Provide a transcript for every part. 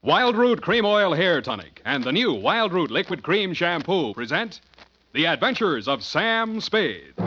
Wild Root Cream Oil Hair Tonic and the new Wild Root Liquid Cream Shampoo present The Adventures of Sam Spade. Sam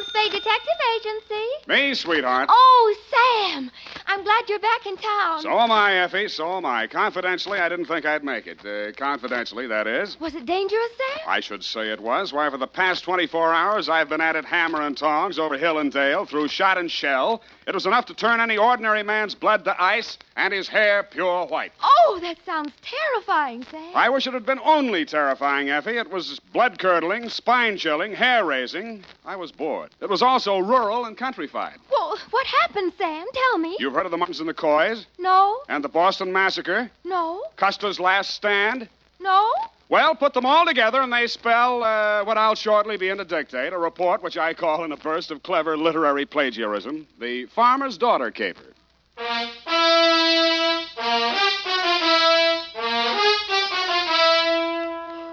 Spade Detective Agency. Me, sweetheart. Oh, Sam. I'm glad you're back in town. So am I, Effie. So am I. Confidentially, I didn't think I'd make it. Confidentially, that is. Was it dangerous, Sam? I should say it was. Why, for the past 24 hours, I've been at it hammer and tongs over hill and dale, through shot and shell. It was enough to turn any ordinary man's blood to ice and his hair pure white. Oh, that sounds terrifying, Sam. I wish it had been only terrifying, Effie. It was blood-curdling, spine-chilling, hair-raising. I was bored. It was also rural and countrified. Well, what happened, Sam? Tell me. You've heard of the Muttons and the Coys? No. And the Boston Massacre? No. Custer's Last Stand? No. Well, put them all together and they spell what I'll shortly begin to dictate, a report which I call, in a burst of clever literary plagiarism, The Farmer's Daughter Caper.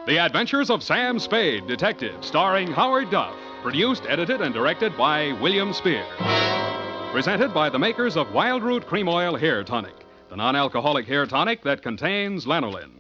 The Adventures of Sam Spade, Detective, starring Howard Duff. Produced, edited, and directed by William Spier. Presented by the makers of Wild Root Cream Oil Hair Tonic, the non-alcoholic hair tonic that contains lanolin.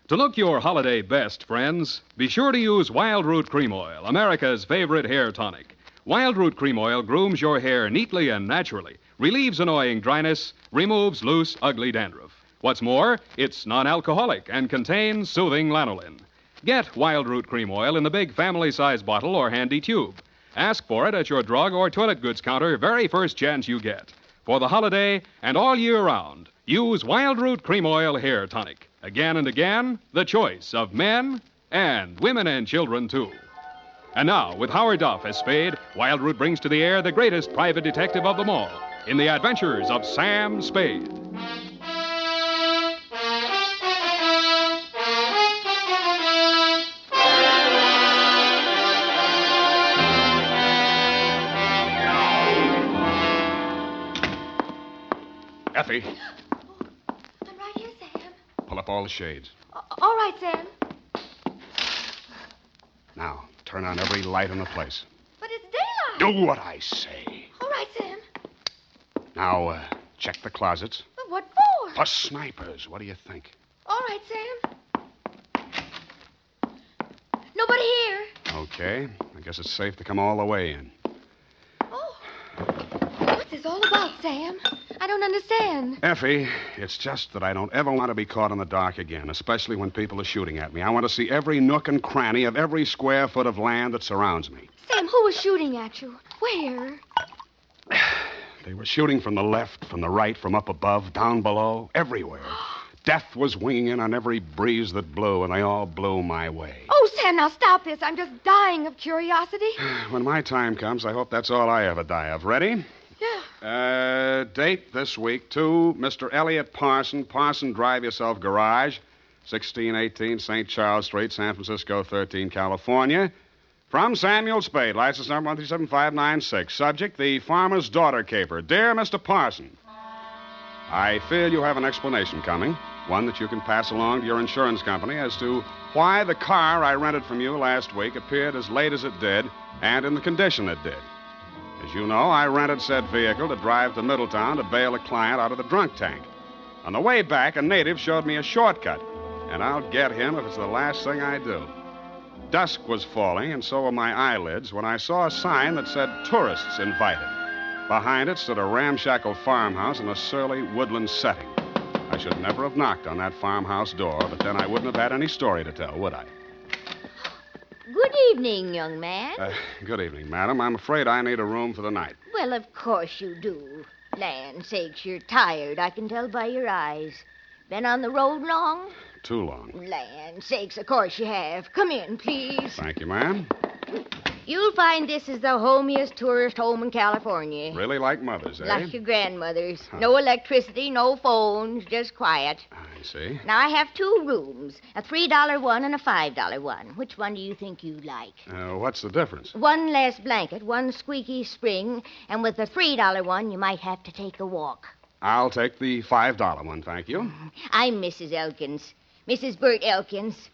To look your holiday best, friends, be sure to use Wild Root Cream Oil, America's favorite hair tonic. Wild Root Cream Oil grooms your hair neatly and naturally, relieves annoying dryness, removes loose, ugly dandruff. What's more, it's non-alcoholic and contains soothing lanolin. Get Wild Root Cream Oil in the big family-size bottle or handy tube. Ask for it at your drug or toilet goods counter very first chance you get. For the holiday and all year round, use Wild Root Cream Oil Hair Tonic. Again and again, the choice of men and women and children, too. And now, with Howard Duff as Spade, Wild Root brings to the air the greatest private detective of them all in The Adventures of Sam Spade. Effie, I'm right here, Sam. pull up all the shades. All right, Sam. Now, turn on every light in the place. But it's daylight. Do what I say. All right, Sam. Now, check the closets. But what for? For snipers. What do you think? All right, Sam. Nobody here. Okay. I guess it's safe to come all the way in. Oh. What's this all about, Sam? I don't understand. Effie, it's just that I don't ever want to be caught in the dark again, especially when people are shooting at me. I want to see every nook and cranny of every square foot of land that surrounds me. Sam, who was shooting at you? Where? They were shooting from the left, from the right, from up above, down below, everywhere. Death was winging in on every breeze that blew, and they all blew my way. Oh, Sam, now stop this. I'm just dying of curiosity. When my time comes, I hope that's all I ever die of. Ready? Yeah. Date this week to Mr. Elliot Parson, Parson Drive Yourself Garage, 1618 St. Charles Street, San Francisco, 13, California. From Samuel Spade, license number 137596. Subject, the farmer's daughter caper. Dear Mr. Parson, I fear you have an explanation coming, one that you can pass along to your insurance company as to why the car I rented from you last week appeared as late as it did and in the condition it did. As you know, I rented said vehicle to drive to Middletown to bail a client out of the drunk tank. On the way back, a native showed me a shortcut, and I'll get him if it's the last thing I do. Dusk was falling, and so were my eyelids, when I saw a sign that said tourists invited. Behind it stood a ramshackle farmhouse in a surly woodland setting. I should never have knocked on that farmhouse door, but then I wouldn't have had any story to tell, would I? Good evening, young man. Good evening, madam. I'm afraid I need a room for the night. Well, of course you do. Land sakes, you're tired. I can tell by your eyes. Been on the road long? Too long. Land sakes, of course you have. Come in, please. Thank you, ma'am. You'll find this is the homiest tourist home in California. Really like mothers, eh? Like your grandmother's. No electricity, no phones, just quiet. I see. Now, I have two rooms, a $3 one and a $5 one. Which one do you think you'd like? What's the difference? One less blanket, one squeaky spring, and with the $3 one, you might have to take a walk. I'll take the $5 one, thank you. I'm Mrs. Elkins. Mrs. Bert Elkins.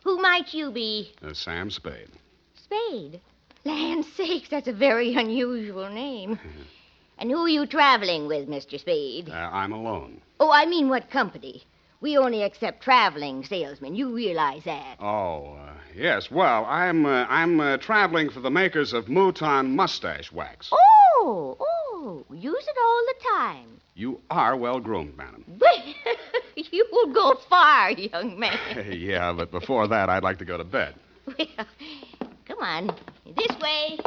Who might you be? Sam Spade. Spade? Land sakes, that's a very unusual name. And who are you traveling with, Mr. Spade? I'm alone. Oh, I mean what company? We only accept traveling salesmen. You realize that. Oh, yes. Well, I'm traveling for the makers of Mouton mustache wax. Oh, use it all the time. You are well-groomed, madam. You will go far, young man. Yeah, but before that, I'd like to go to bed. Well, come on. This way.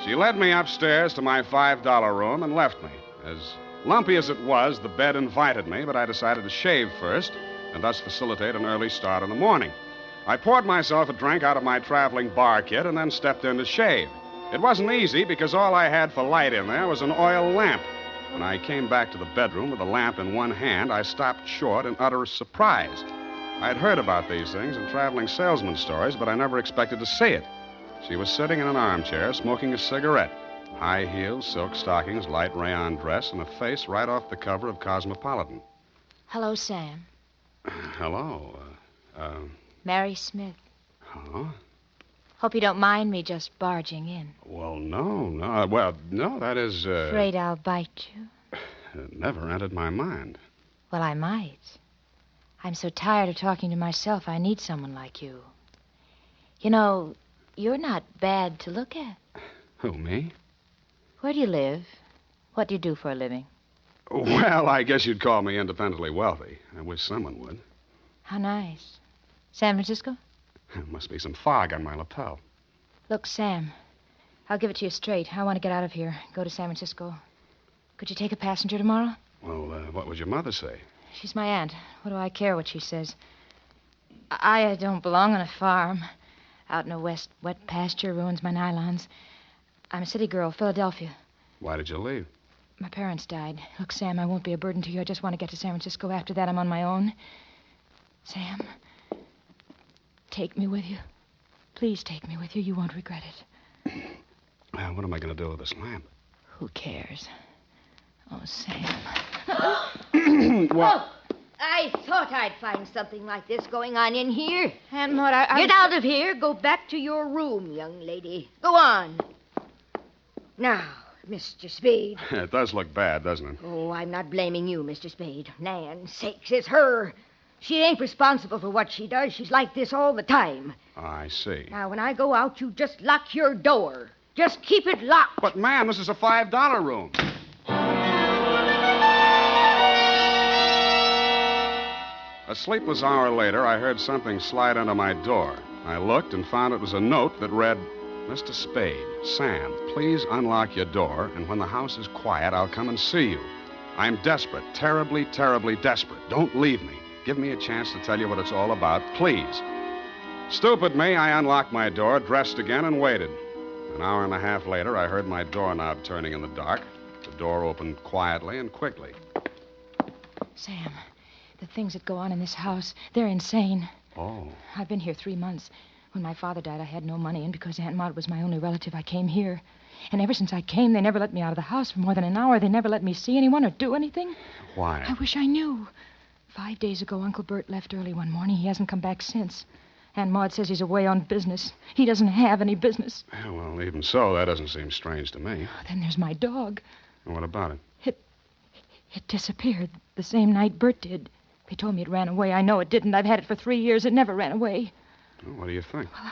She led me upstairs to my $5 room and left me. As lumpy as it was, the bed invited me, but I decided to shave first and thus facilitate an early start in the morning. I poured myself a drink out of my traveling bar kit and then stepped in to shave. It wasn't easy because all I had for light in there was an oil lamp. When I came back to the bedroom with the lamp in one hand, I stopped short in utter surprise. I'd heard about these things in traveling salesman stories, but I never expected to see it. She was sitting in an armchair, smoking a cigarette. High heels, silk stockings, light rayon dress, and a face right off the cover of Cosmopolitan. Hello, Sam. Hello. Mary Smith. Huh? Hope you don't mind me just barging in. Well, no. Well, no, that is, Afraid I'll bite you? It never entered my mind. Well, I might. I'm so tired of talking to myself, I need someone like you. You know, you're not bad to look at. Who, me? Where do you live? What do you do for a living? Well, I guess you'd call me independently wealthy. I wish someone would. How nice. San Francisco? There must be some fog on my lapel. Look, Sam, I'll give it to you straight. I want to get out of here, go to San Francisco. Could you take a passenger tomorrow? Well, what would your mother say? She's my aunt. What do I care what she says? I don't belong on a farm. Out in a wet pasture ruins my nylons. I'm a city girl, Philadelphia. Why did you leave? My parents died. Look, Sam, I won't be a burden to you. I just want to get to San Francisco. After that, I'm on my own. Sam, take me with you. Please take me with you. You won't regret it. What am I going to do with this lamp? Who cares? Oh, Sam. Well, I thought I'd find something like this going on in here. Aunt Maud, I Get out of here. Go back to your room, young lady. Go on. Now, Mr. Spade. it does look bad, doesn't it? Oh, I'm not blaming you, Mr. Spade. Land sakes, it's her. She ain't responsible for what she does. She's like this all the time. I see. Now, when I go out, you just lock your door. Just keep it locked. But, ma'am, this is a $5 room. A sleepless hour later, I heard something slide under my door. I looked and found it was a note that read, Mr. Spade, Sam, please unlock your door, and when the house is quiet, I'll come and see you. I'm desperate, terribly, terribly desperate. Don't leave me. Give me a chance to tell you what it's all about, please. Stupid me, I unlocked my door, dressed again, and waited. An hour and a half later, I heard my doorknob turning in the dark. The door opened quietly and quickly. Sam, the things that go on in this house, they're insane. Oh. I've been here 3 months. When my father died, I had no money, and because Aunt Maud was my only relative, I came here. And ever since I came, they never let me out of the house for more than an hour. They never let me see anyone or do anything. Why? I wish I knew. 5 days ago, Uncle Bert left early one morning. He hasn't come back since. Aunt Maud says he's away on business. He doesn't have any business. Yeah, well, even so, that doesn't seem strange to me. Then there's my dog. And what about it? It disappeared the same night Bert did. They told me it ran away. I know it didn't. I've had it for 3 years. It never ran away. Well, what do you think? Well,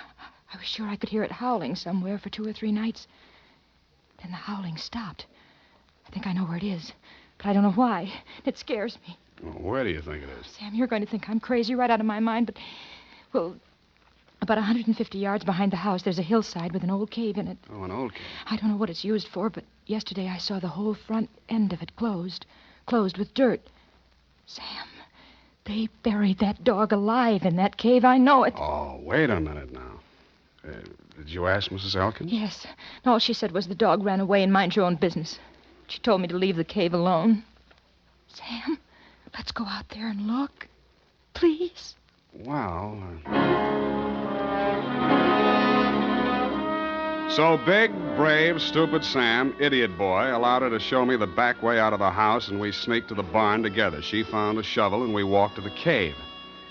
I was sure I could hear it howling somewhere for 2 or 3 nights. Then the howling stopped. I think I know where it is, but I don't know why. It scares me. Well, where do you think it is? Sam, you're going to think I'm crazy right out of my mind, but, well, about 150 yards behind the house, there's a hillside with an old cave in it. Oh, an old cave. I don't know what it's used for, but yesterday I saw the whole front end of it closed with dirt. Sam, they buried that dog alive in that cave. I know it. Oh, wait a minute now. Did you ask Mrs. Elkins? Yes. All she said was the dog ran away and mind your own business. She told me to leave the cave alone. Sam, let's go out there and look. Please. Well, So big, brave, stupid Sam, idiot boy, allowed her to show me the back way out of the house, and we sneaked to the barn together. She found a shovel, and we walked to the cave.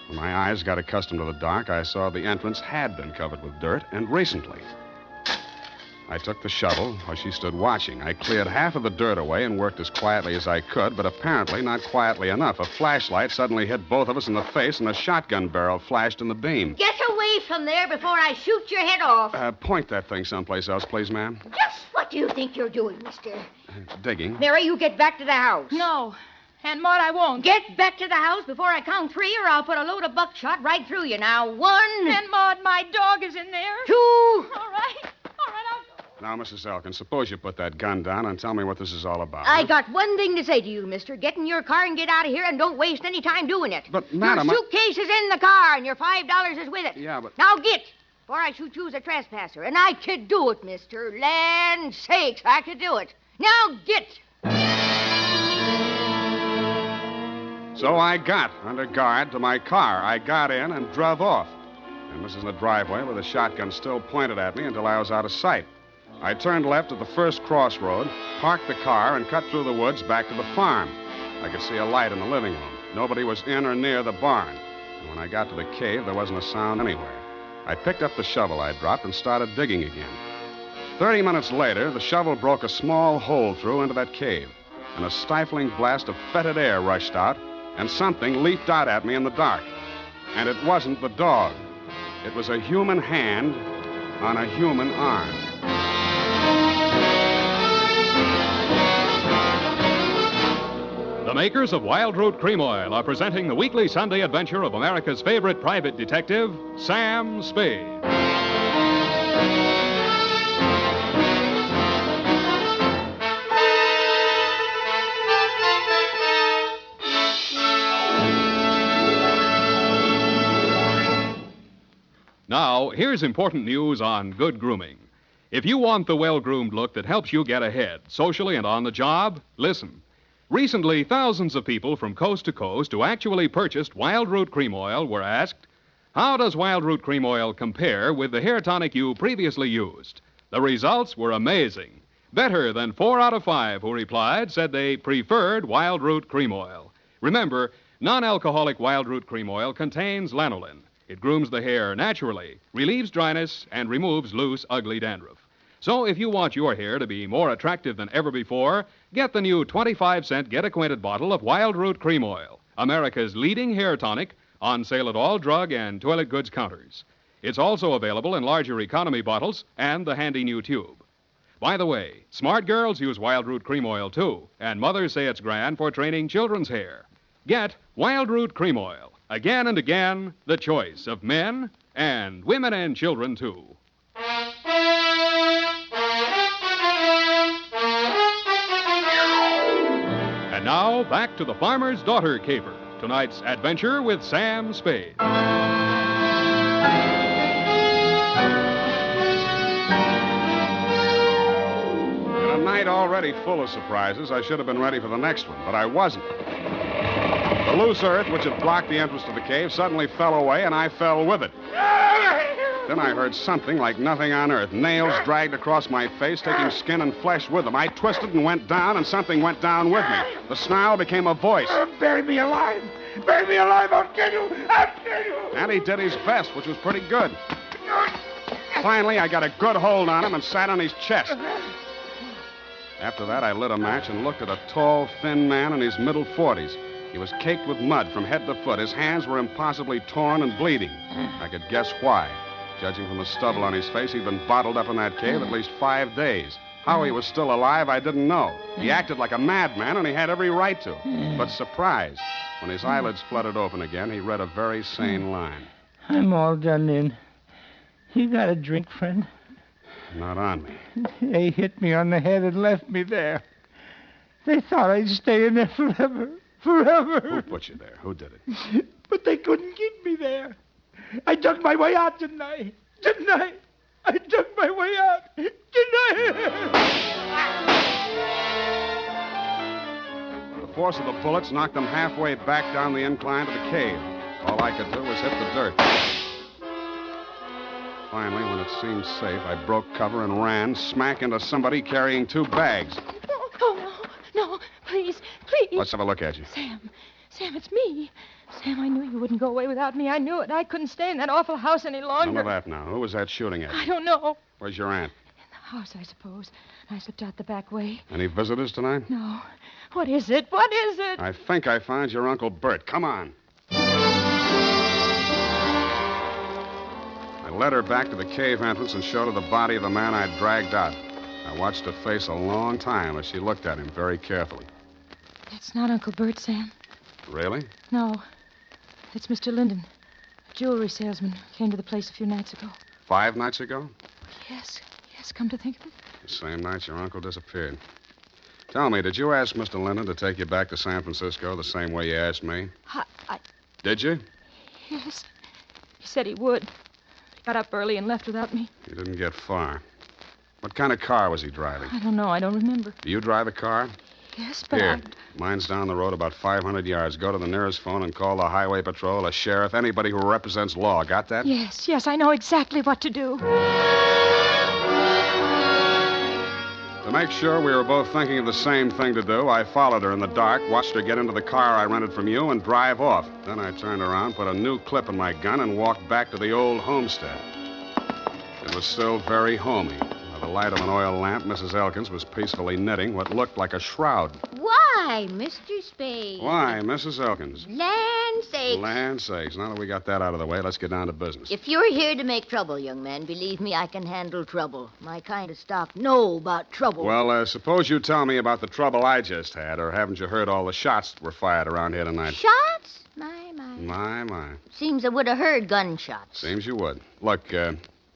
When my eyes got accustomed to the dark, I saw the entrance had been covered with dirt, and recently. I took the shovel while she stood watching. I cleared half of the dirt away and worked as quietly as I could, but apparently not quietly enough. A flashlight suddenly hit both of us in the face, and a shotgun barrel flashed in the beam. Get away from there before I shoot your head off. Point that thing someplace else, please, ma'am. Just what do you think you're doing, mister? Digging. Mary, you get back to the house. No. Aunt Maud, I won't. Get back to the house before I count 3, or I'll put a load of buckshot right through you. Now, 1. Aunt Maud, my dog is in there. 2. All right, I'll go. Now, Mrs. Elkins, suppose you put that gun down and tell me what this is all about. I got one thing to say to you, mister. Get in your car and get out of here, and don't waste any time doing it. But, madam, Your suitcase is in the car, and your $5 is with it. Yeah, but... Now get, before I shoot you as a trespasser. And I could do it, mister. Land sakes, I could do it. Now get. So I got, under guard, to my car. I got in and drove off. And was in the driveway with the shotgun still pointed at me until I was out of sight. I turned left at the first crossroad, parked the car, and cut through the woods back to the farm. I could see a light in the living room. Nobody was in or near the barn. And when I got to the cave, there wasn't a sound anywhere. I picked up the shovel I dropped and started digging again. 30 minutes later, the shovel broke a small hole through into that cave, and a stifling blast of fetid air rushed out, and something leaped out at me in the dark. And it wasn't the dog. It was a human hand on a human arm. The makers of Wild Root Cream Oil are presenting the weekly Sunday adventure of America's favorite private detective, Sam Spade. Now, here's important news on good grooming. If you want the well-groomed look that helps you get ahead, socially and on the job, listen. Recently, thousands of people from coast to coast who actually purchased Wild Root Cream Oil were asked, how does Wild Root Cream Oil compare with the hair tonic you previously used? The results were amazing. Better than 4 out of 5 who replied said they preferred Wild Root Cream Oil. Remember, non-alcoholic Wild Root Cream Oil contains lanolin. It grooms the hair naturally, relieves dryness, and removes loose, ugly dandruff. So if you want your hair to be more attractive than ever before, get the new 25-cent Get-Acquainted bottle of Wild Root Cream Oil, America's leading hair tonic, on sale at all drug and toilet goods counters. It's also available in larger economy bottles and the handy new tube. By the way, smart girls use Wild Root Cream Oil, too, and mothers say it's grand for training children's hair. Get Wild Root Cream Oil. Again and again, the choice of men and women and children, too. And now, back to the Farmer's Daughter Caper, tonight's adventure with Sam Spade. In a night already full of surprises, I should have been ready for the next one, but I wasn't. The loose earth, which had blocked the entrance to the cave, suddenly fell away, and I fell with it. Then I heard something like nothing on earth. Nails dragged across my face, taking skin and flesh with them. I twisted and went down, and something went down with me. The snarl became a voice. Bury me alive! Bury me alive! I'll kill you! I'll kill you! And he did his best, which was pretty good. Finally, I got a good hold on him and sat on his chest. After that, I lit a match and looked at a tall, thin man in his middle 40s. He was caked with mud from head to foot. His hands were impossibly torn and bleeding. I could guess why. Judging from the stubble on his face, he'd been bottled up in that cave at least 5 days. How he was still alive, I didn't know. He acted like a madman, and he had every right to. But surprise, when his eyelids fluttered open again, he read a very sane line. I'm all done in. You got a drink, friend? Not on me. They hit me on the head and left me there. They thought I'd stay in there forever. Forever. Who put you there? Who did it? But they couldn't keep me there. I dug my way out, didn't I? Didn't I? I dug my way out. Didn't I? The force of the bullets knocked them halfway back down the incline to the cave. All I could do was hit the dirt. Finally, when it seemed safe, I broke cover and ran smack into somebody carrying 2 bags. Oh, no, please. Let's have a look at you. Sam, it's me. Sam, I knew you wouldn't go away without me. I knew it. I couldn't stay in that awful house any longer. None of that now. Who was that shooting at? I don't know. Where's your aunt? In the house, I suppose. I slipped out the back way. Any visitors tonight? No. What is it? What is it? I think I found your Uncle Bert. Come on. I led her back to the cave entrance and showed her the body of the man I'd dragged out. I watched her face a long time as she looked at him very carefully. It's not Uncle Bert, Sam. Really? No. It's Mr. Linden, a jewelry salesman. Came to the place a few nights ago. 5 nights ago? Yes, come to think of it. The same night your uncle disappeared. Tell me, did you ask Mr. Linden to take you back to San Francisco the same way you asked me? I... Did you? Yes. He said he would. He got up early and left without me. You didn't get far. What kind of car was he driving? I don't know. I don't remember. Do you drive a car? Yes, but Here. Mine's down the road about 500 yards. Go to the nearest phone and call the highway patrol, a sheriff, anybody who represents law. Got that? Yes, I know exactly what to do. To make sure we were both thinking of the same thing to do, I followed her in the dark, watched her get into the car I rented from you, and drive off. Then I turned around, put a new clip in my gun, and walked back to the old homestead. It was still very homey. By the light of an oil lamp, Mrs. Elkins was peacefully knitting what looked like a shroud. Why, Mr. Spade? Why, Mrs. Elkins? Land sakes. Land sakes. Now that we got that out of the way, let's get down to business. If you're here to make trouble, young man, believe me, I can handle trouble. My kind of stock know about trouble. Well, suppose you tell me about the trouble I just had, or haven't you heard all the shots that were fired around here tonight? Shots? My. Seems I would have heard gunshots. Seems you would. Look,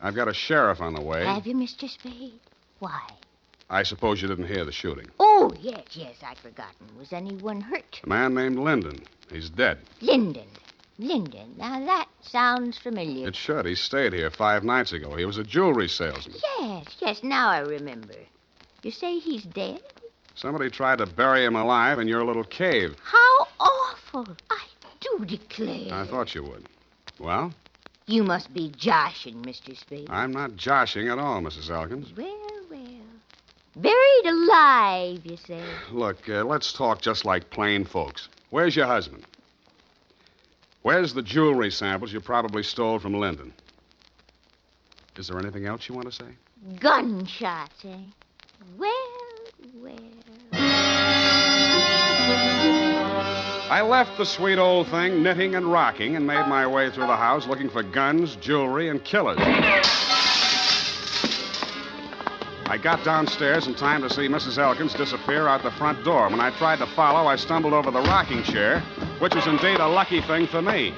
I've got a sheriff on the way. Have you, Mr. Spade? Why? I suppose you didn't hear the shooting. Oh, yes, I'd forgotten. Was anyone hurt? A man named Linden. He's dead. Linden. Now, that sounds familiar. It should. He stayed here 5 nights ago. He was a jewelry salesman. Yes, now I remember. You say he's dead? Somebody tried to bury him alive in your little cave. How awful. I do declare. I thought you would. Well? You must be joshing, Mr. Spade. I'm not joshing at all, Mrs. Elkins. Well. Buried alive, you say? Look, let's talk just like plain folks. Where's your husband? Where's the jewelry samples you probably stole from Linden? Is there anything else you want to say? Gunshots, eh? Well. I left the sweet old thing knitting and rocking and made my way through the house looking for guns, jewelry, and killers. I got downstairs in time to see Mrs. Elkins disappear out the front door. When I tried to follow, I stumbled over the rocking chair, which was indeed a lucky thing for me.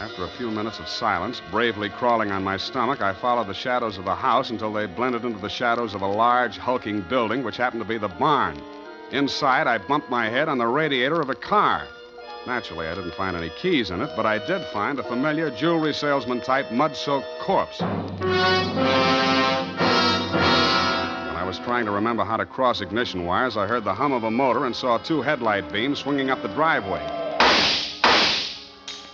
After a few minutes of silence, bravely crawling on my stomach, I followed the shadows of the house until they blended into the shadows of a large, hulking building, which happened to be the barn. Inside, I bumped my head on the radiator of a car. Naturally, I didn't find any keys in it, but I did find a familiar jewelry salesman-type mud-soaked corpse. I was trying to remember how to cross ignition wires. I heard the hum of a motor and saw 2 headlight beams swinging up the driveway.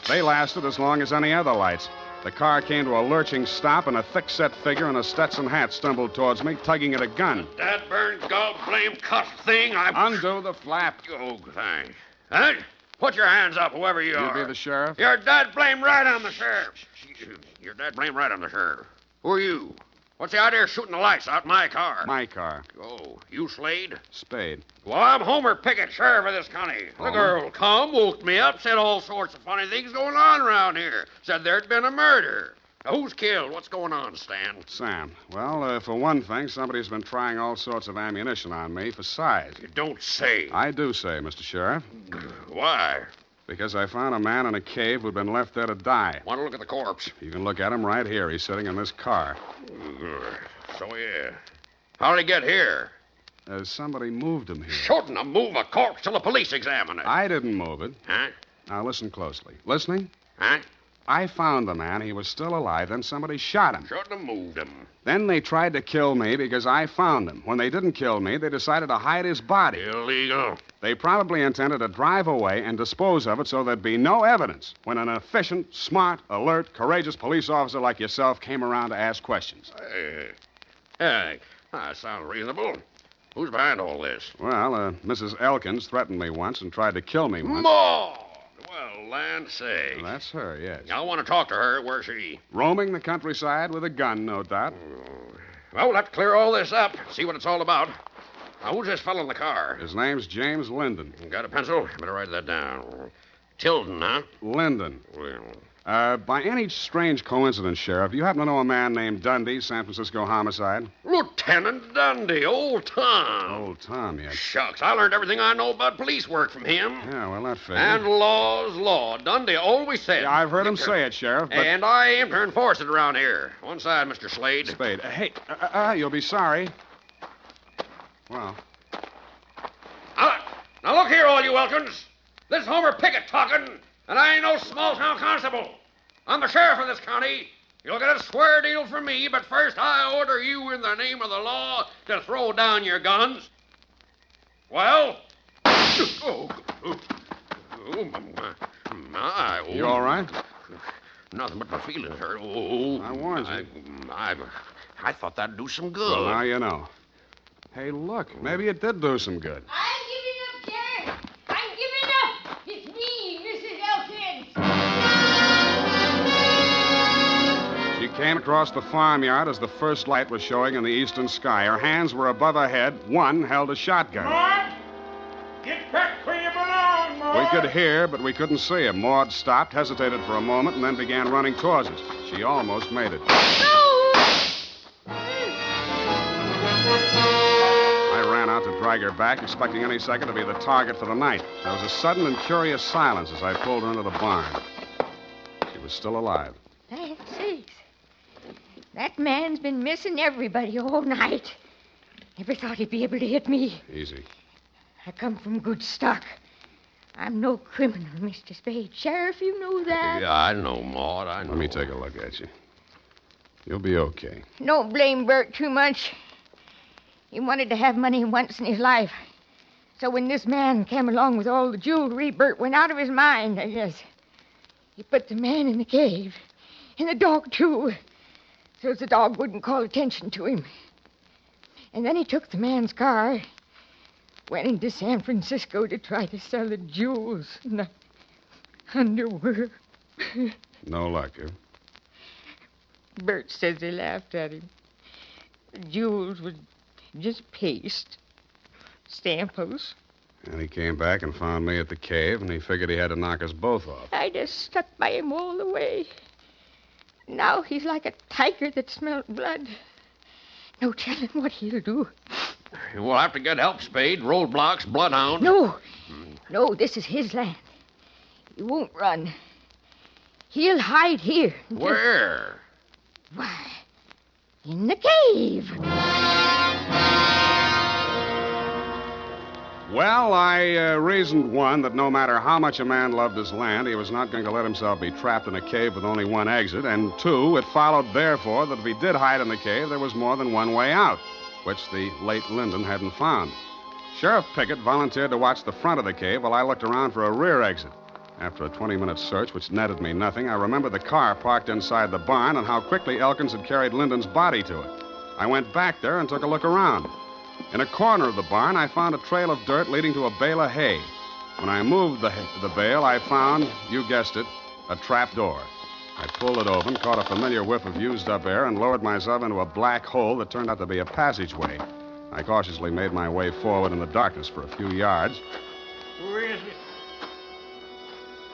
They lasted as long as any other lights. The car came to a lurching stop, and a thick-set figure in a Stetson hat stumbled towards me, tugging at a gun. That burned gall-blame cuss thing, Undo the flap. Oh, thanks. Huh? Put your hands up, whoever you are. You be the sheriff? You're dead blame right on the sheriff. You're dead blame right on the sheriff. Who are you? What's the idea of shooting the lights out my car? My car. Oh, you Slade? Spade. Well, I'm Homer Pickett, sheriff of this county. Homer? The girl come, woke me up, said all sorts of funny things going on around here. Said there'd been a murder. Now, who's killed? What's going on, Stan? Sam. Well, for one thing, somebody's been trying all sorts of ammunition on me for size. You don't say. I do say, Mr. Sheriff. Why? Because I found a man in a cave who'd been left there to die. Want to look at the corpse? You can look at him right here. He's sitting in this car. So, yeah. How'd he get here? Somebody moved him here. Shouldn't have moved a corpse till the police examine it. I didn't move it. Huh? Now, listen closely. Listening? Huh? I found the man. He was still alive. Then somebody shot him. Shouldn't have moved him. Then they tried to kill me because I found him. When they didn't kill me, they decided to hide his body. Illegal. They probably intended to drive away and dispose of it so there'd be no evidence when an efficient, smart, alert, courageous police officer like yourself came around to ask questions. That sounds reasonable. Who's behind all this? Well, Mrs. Elkins threatened me once and tried to kill me once. More! land say. Well, that's her, yes. I want to talk to her. Where's she? Roaming the countryside with a gun, no doubt. Well, we'll have to clear all this up, see what it's all about. Now, who's this fellow in the car? His name's James Linden. Got a pencil? Better write that down. Tilden, huh? Linden. Well, By any strange coincidence, Sheriff, do you happen to know a man named Dundee, San Francisco homicide? Lieutenant Dundee, old Tom. Old Tom, yes. Shucks, I learned everything I know about police work from him. Yeah, well, that figures. And law's law. Dundee always said. Yeah, I've heard him say it, Sheriff, but... And I aim to enforce it around here. One side, Mr. Slade. Spade. Hey, you'll be sorry. Well, Now look here, all you Elkins. This is Homer Pickett talking, and I ain't no small-town constable. I'm the sheriff of this county. You'll get a square deal from me, but first I order you in the name of the law to throw down your guns. Well? My. you all right? Nothing but my feelings hurt. Oh, I warned you. I thought that'd do some good. Well, now you know. Hey, look, maybe it did do some good. I'm giving up, Sheriff. I'm giving up. It's me, Mrs. Elkins. She came across the farmyard as the first light was showing in the eastern sky. Her hands were above her head. One held a shotgun. Maud! Get back where you belong, Maud! We could hear, but we couldn't see him. Maud stopped, hesitated for a moment, and then began running towards us. She almost made it. I ran out to drag her back, expecting any second to be the target for the night. There was a sudden and curious silence as I pulled her into the barn. She was still alive. Land sakes. That man's been missing everybody all night. Never thought he'd be able to hit me. Easy. I come from good stock. I'm no criminal, Mr. Spade. Sheriff, you know that. Yeah, I know, Maud. I know. Let me take a look at you. You'll be okay. Don't blame Bert too much. He wanted to have money once in his life. So when this man came along with all the jewelry, Bert went out of his mind, I guess. He put the man in the cave. And the dog, too. So the dog wouldn't call attention to him. And then he took the man's car, went into San Francisco to try to sell the jewels and the underwear. No luck, huh? Bert says they laughed at him. The jewels was just paste, samples. And he came back and found me at the cave, and he figured he had to knock us both off. I just stuck by him all the way. Now he's like a tiger that smelled blood. No telling what he'll do. We'll have to get help, Spade. Roadblocks, bloodhound. No, this is his land. He won't run. He'll hide here. Where? Why, in the cave. Well, I reasoned, one, that no matter how much a man loved his land, he was not going to let himself be trapped in a cave with only one exit. And two, it followed, therefore, that if he did hide in the cave, there was more than one way out, which the late Linden hadn't found. Sheriff Pickett volunteered to watch the front of the cave while I looked around for a rear exit. After a 20-minute search, which netted me nothing, I remembered the car parked inside the barn and how quickly Elkins had carried Linden's body to it. I went back there and took a look around. In a corner of the barn, I found a trail of dirt leading to a bale of hay. When I moved the bale, I found, you guessed it, a trap door. I pulled it open, caught a familiar whiff of used-up air, and lowered myself into a black hole that turned out to be a passageway. I cautiously made my way forward in the darkness for a few yards. Who is it?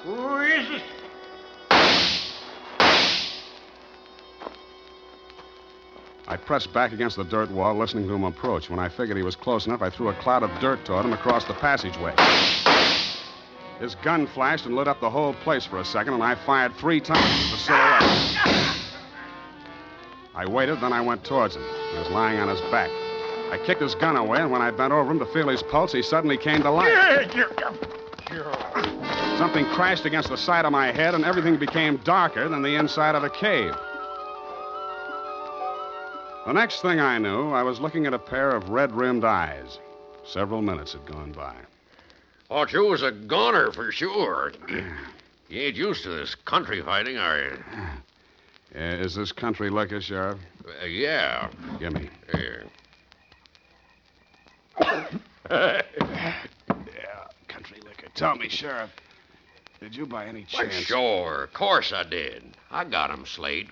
Who is it? I pressed back against the dirt wall, listening to him approach. When I figured he was close enough, I threw a cloud of dirt toward him across the passageway. His gun flashed and lit up the whole place for a second, and I fired 3 times at the silhouette. I waited, then I went towards him. He was lying on his back. I kicked his gun away, and when I bent over him to feel his pulse, he suddenly came to life. Something crashed against the side of my head, and everything became darker than the inside of a cave. The next thing I knew, I was looking at a pair of red-rimmed eyes. Several minutes had gone by. Thought you was a goner for sure. You ain't used to this country fighting, are you? Is this country liquor, Sheriff? Yeah. Give me. Here. Yeah, country liquor. Tell me, Sheriff, Did you by any Why, chance? sure. Of course I did. I got him, Slade.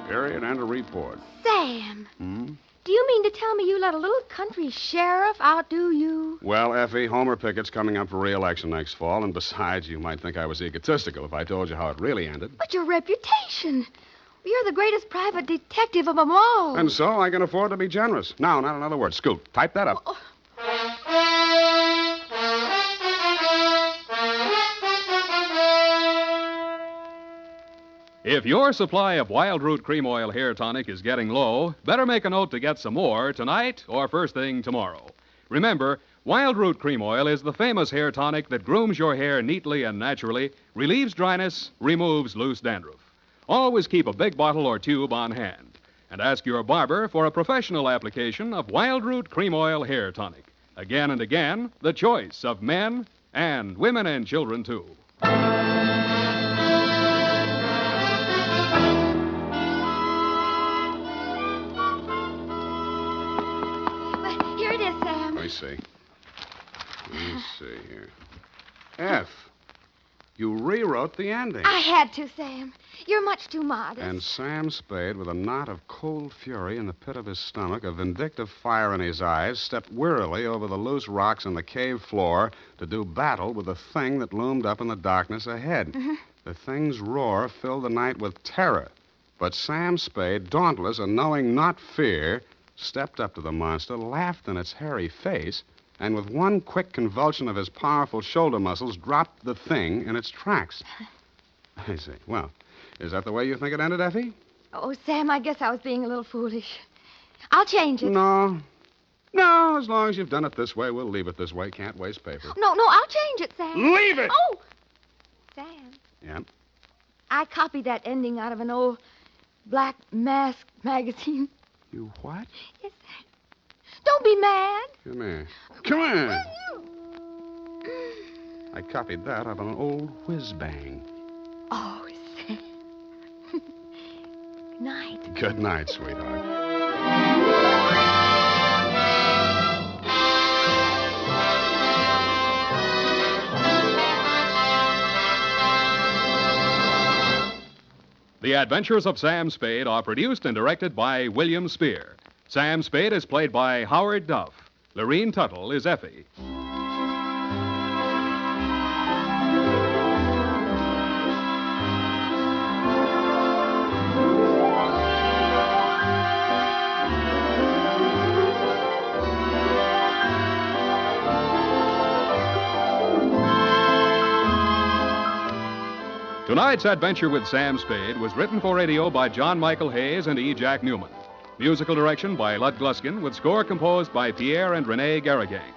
Period and a report. Sam, Hmm? do you mean to tell me you let a little country sheriff outdo you? Well, Effie, Homer Pickett's coming up for re-election next fall, and besides, you might think I was egotistical if I told you how it really ended. But your reputation. You're the greatest private detective of them all. And so I can afford to be generous. Now, not another word. Scoot, type that up. If your supply of Wild Root Cream Oil Hair Tonic is getting low, better make a note to get some more tonight or first thing tomorrow. Remember, Wild Root Cream Oil is the famous hair tonic that grooms your hair neatly and naturally, relieves dryness, removes loose dandruff. Always keep a big bottle or tube on hand. And ask your barber for a professional application of Wild Root Cream Oil Hair Tonic. Again and again, the choice of men and women and children, too. Well, here it is, Sam. Let me see. Let me see here. F. You rewrote the ending. I had to, Sam. You're much too modest. And Sam Spade, with a knot of cold fury in the pit of his stomach, a vindictive fire in his eyes, stepped wearily over the loose rocks on the cave floor to do battle with the thing that loomed up in the darkness ahead. Mm-hmm. The thing's roar filled the night with terror. But Sam Spade, dauntless and knowing not fear, stepped up to the monster, laughed in its hairy face, and with one quick convulsion of his powerful shoulder muscles, dropped the thing in its tracks. I see. Well, is that the way you think it ended, Effie? Oh, Sam, I guess I was being a little foolish. I'll change it. No. No, as long as you've done it this way, we'll leave it this way. Can't waste paper. No, I'll change it, Sam. Leave it! Oh! Sam, Yeah? I copied that ending out of an old Black Mask magazine. You what? Yes, Sam. Don't be mad. Come here. Come here. I copied that out of an old whiz-bang. Oh, Sam. Good night. Good night, sweetheart. The Adventures of Sam Spade are produced and directed by William Spier. Sam Spade is played by Howard Duff. Lurene Tuttle is Effie. Tonight's adventure with Sam Spade was written for radio by John Michael Hayes and E. Jack Newman. Musical direction by Lud Gluskin, with score composed by Pierre and Renee Garrigang.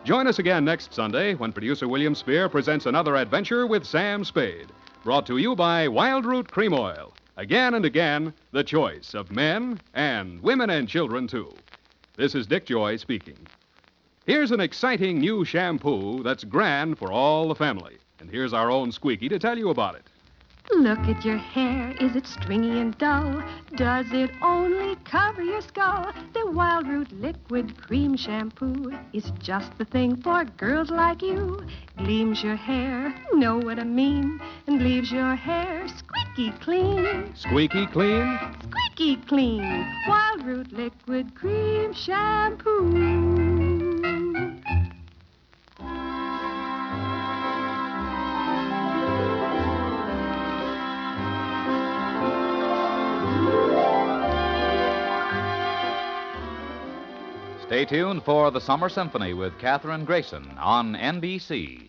Join us again next Sunday when producer William Spier presents another adventure with Sam Spade, brought to you by Wild Root Cream Oil. Again and again, the choice of men and women and children, too. This is Dick Joy speaking. Here's an exciting new shampoo that's grand for all the family. And here's our own Squeaky to tell you about it. Look at your hair. Is it stringy and dull? Does it only cover your skull? The Wild Root Liquid Cream Shampoo is just the thing for girls like you. Gleams your hair, know what I mean, and leaves your hair squeaky clean. Squeaky clean? Squeaky clean. Wild Root Liquid Cream Shampoo. Stay tuned for the Summer Symphony with Katherine Grayson on NBC.